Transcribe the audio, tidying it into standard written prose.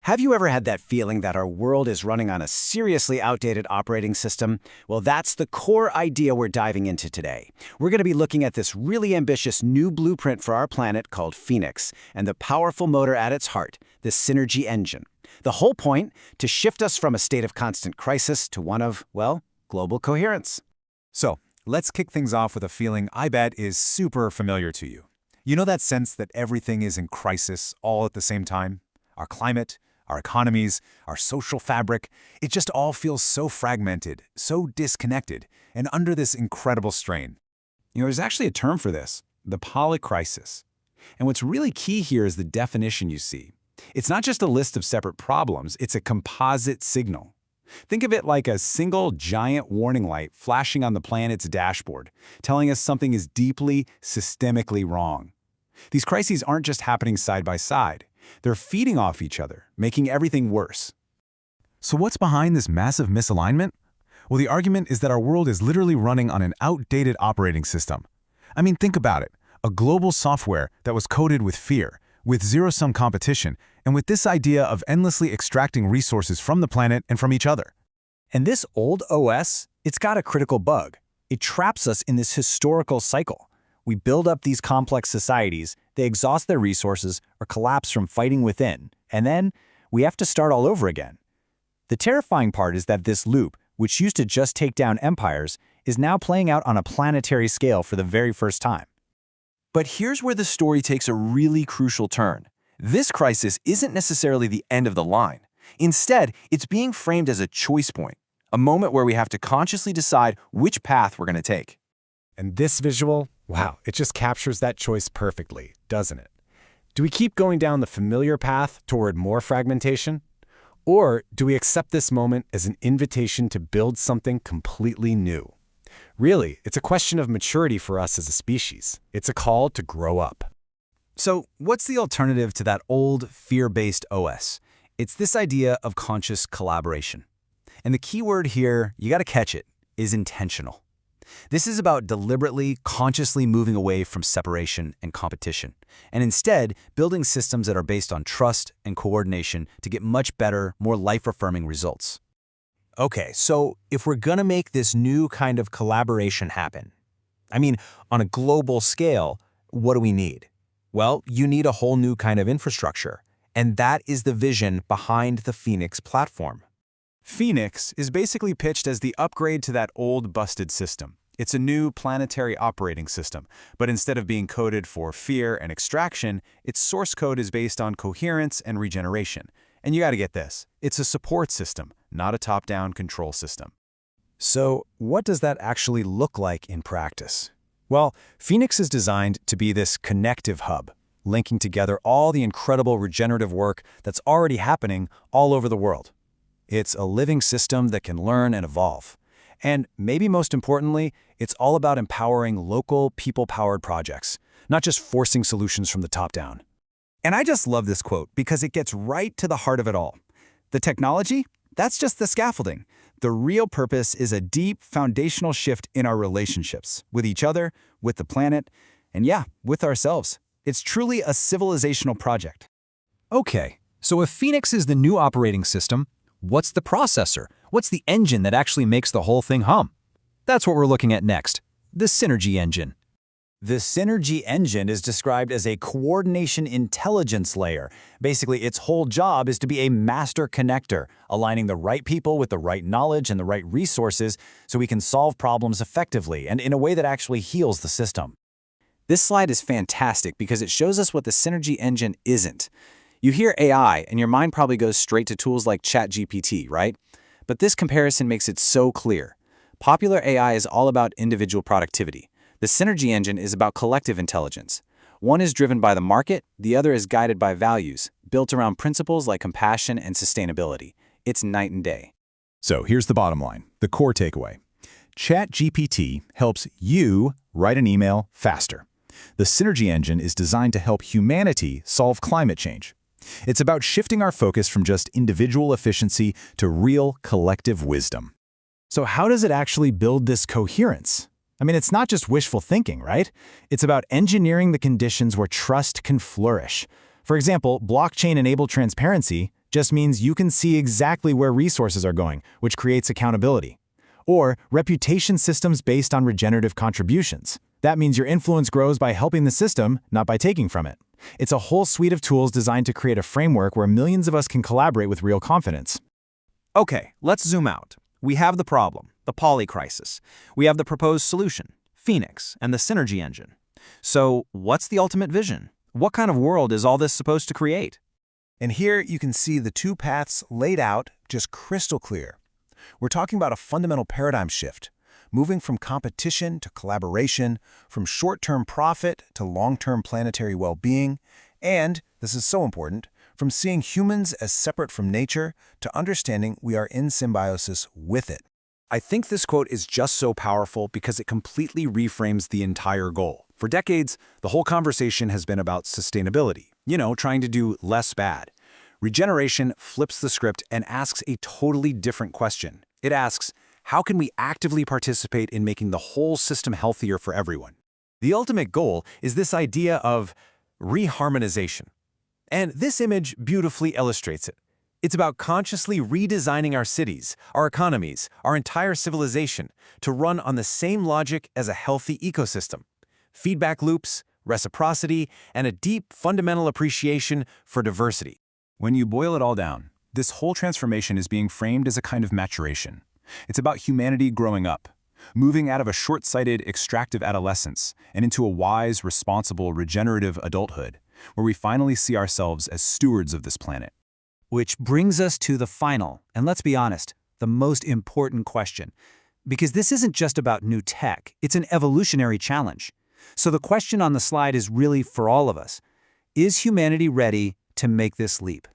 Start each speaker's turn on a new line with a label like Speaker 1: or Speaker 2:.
Speaker 1: Have you ever had that feeling that our world is running on a seriously outdated operating system? Well, that's the core idea we're diving into today. We're going to be looking at this really ambitious new blueprint for our planet called Phoenix, and the powerful motor at its heart, the synergy engine. The whole point, to shift us from a state of constant crisis to one of, well, global coherence.
Speaker 2: So, let's kick things off with a feeling I bet is super familiar to you. You know that sense that everything is in crisis all at the same time? Our climate, our economies, our social fabric, it just all feels so fragmented, so disconnected, and under this incredible strain.
Speaker 3: There's actually a term for this, the polycrisis. And what's really key here is the definition you see. It's not just a list of separate problems, it's a composite signal. Think of it like a single giant warning light flashing on the planet's dashboard, telling us something is deeply, systemically wrong. These crises aren't just happening side by side. They're feeding off each other, making everything worse.
Speaker 2: So what's behind this massive misalignment? Well, the argument is that our world is literally running on an outdated operating system. I mean, think about it. A global software that was coded with fear, with zero-sum competition, and with this idea of endlessly extracting resources from the planet and from each other.
Speaker 4: And this old OS, it's got a critical bug. It traps us in this historical cycle. We build up these complex societies, they exhaust their resources or collapse from fighting within, and then we have to start all over again. The terrifying part is that this loop, which used to just take down empires, is now playing out on a planetary scale for the very first time.
Speaker 5: But here's where the story takes a really crucial turn. This crisis isn't necessarily the end of the line. Instead, it's being framed as a choice point, a moment where we have to consciously decide which path we're going to take.
Speaker 3: And this visual, wow, it just captures that choice perfectly, doesn't it? Do we keep going down the familiar path toward more fragmentation? Or do we accept this moment as an invitation to build something completely new? Really, it's a question of maturity for us as a species. It's a call to grow up.
Speaker 1: So, what's the alternative to that old, fear-based OS? It's this idea of conscious collaboration. And the key word here, you gotta catch it, is intentional. This is about deliberately, consciously moving away from separation and competition, and instead building systems that are based on trust and coordination to get much better, more life-affirming results.
Speaker 4: Okay, so if we're gonna make this new kind of collaboration happen, on a global scale, what do we need? Well, you need a whole new kind of infrastructure, and that is the vision behind the Phoenix platform.
Speaker 3: Phoenix is basically pitched as the upgrade to that old busted system. It's a new planetary operating system, but instead of being coded for fear and extraction, its source code is based on coherence and regeneration. And you gotta get this, it's a support system, not a top-down control system.
Speaker 1: So, what does that actually look like in practice? Well, Phoenix is designed to be this connective hub, linking together all the incredible regenerative work that's already happening all over the world. It's a living system that can learn and evolve. And maybe most importantly, it's all about empowering local, people-powered projects, not just forcing solutions from the top down. And I just love this quote because it gets right to the heart of it all. The technology, that's just the scaffolding. The real purpose is a deep, foundational shift in our relationships with each other, with the planet, and yeah, with ourselves. It's truly a civilizational project.
Speaker 4: Okay, so if Phoenix is the new operating system, what's the processor? What's the engine that actually makes the whole thing hum? That's what we're looking at next, the synergy engine.
Speaker 1: The synergy engine is described as a coordination intelligence layer. Basically, its whole job is to be a master connector, aligning the right people with the right knowledge and the right resources so we can solve problems effectively and in a way that actually heals the system. This slide is fantastic because it shows us what the synergy engine isn't. You hear AI and your mind probably goes straight to tools like ChatGPT, right? But this comparison makes it so clear. Popular AI is all about individual productivity. The synergy engine is about collective intelligence. One is driven by the market, the other is guided by values, built around principles like compassion and sustainability. It's night and day.
Speaker 2: So here's the bottom line, the core takeaway. ChatGPT helps you write an email faster. The synergy engine is designed to help humanity solve climate change. It's about shifting our focus from just individual efficiency to real collective wisdom.
Speaker 1: So how does it actually build this coherence? It's not just wishful thinking, right? It's about engineering the conditions where trust can flourish. For example, blockchain-enabled transparency, just means you can see exactly where resources are going, which creates accountability. Or reputation systems based on regenerative contributions. That means your influence grows by helping the system, not by taking from it. It's a whole suite of tools designed to create a framework where millions of us can collaborate with real confidence.
Speaker 4: Okay, let's zoom out. We have the problem, the polycrisis. We have the proposed solution, Phoenix, and the synergy engine. So, what's the ultimate vision? What kind of world is all this supposed to create?
Speaker 6: And here you can see the two paths laid out just crystal clear. We're talking about a fundamental paradigm shift, moving from competition to collaboration, from short-term profit to long-term planetary well-being, and, this is so important, from seeing humans as separate from nature to understanding we are in symbiosis with it.
Speaker 3: I think this quote is just so powerful because it completely reframes the entire goal. For decades, the whole conversation has been about sustainability, trying to do less bad. Regeneration flips the script and asks a totally different question. It asks, how can we actively participate in making the whole system healthier for everyone?
Speaker 5: The ultimate goal is this idea of reharmonization. And this image beautifully illustrates it. It's about consciously redesigning our cities, our economies, our entire civilization to run on the same logic as a healthy ecosystem. Feedback loops, reciprocity, and a deep fundamental appreciation for diversity.
Speaker 3: When you boil it all down, this whole transformation is being framed as a kind of maturation. It's about humanity growing up, moving out of a short-sighted, extractive adolescence and into a wise, responsible, regenerative adulthood, where we finally see ourselves as stewards of this planet.
Speaker 4: Which brings us to the final, and let's be honest, the most important question. Because this isn't just about new tech, it's an evolutionary challenge. So the question on the slide is really for all of us. Is humanity ready to make this leap?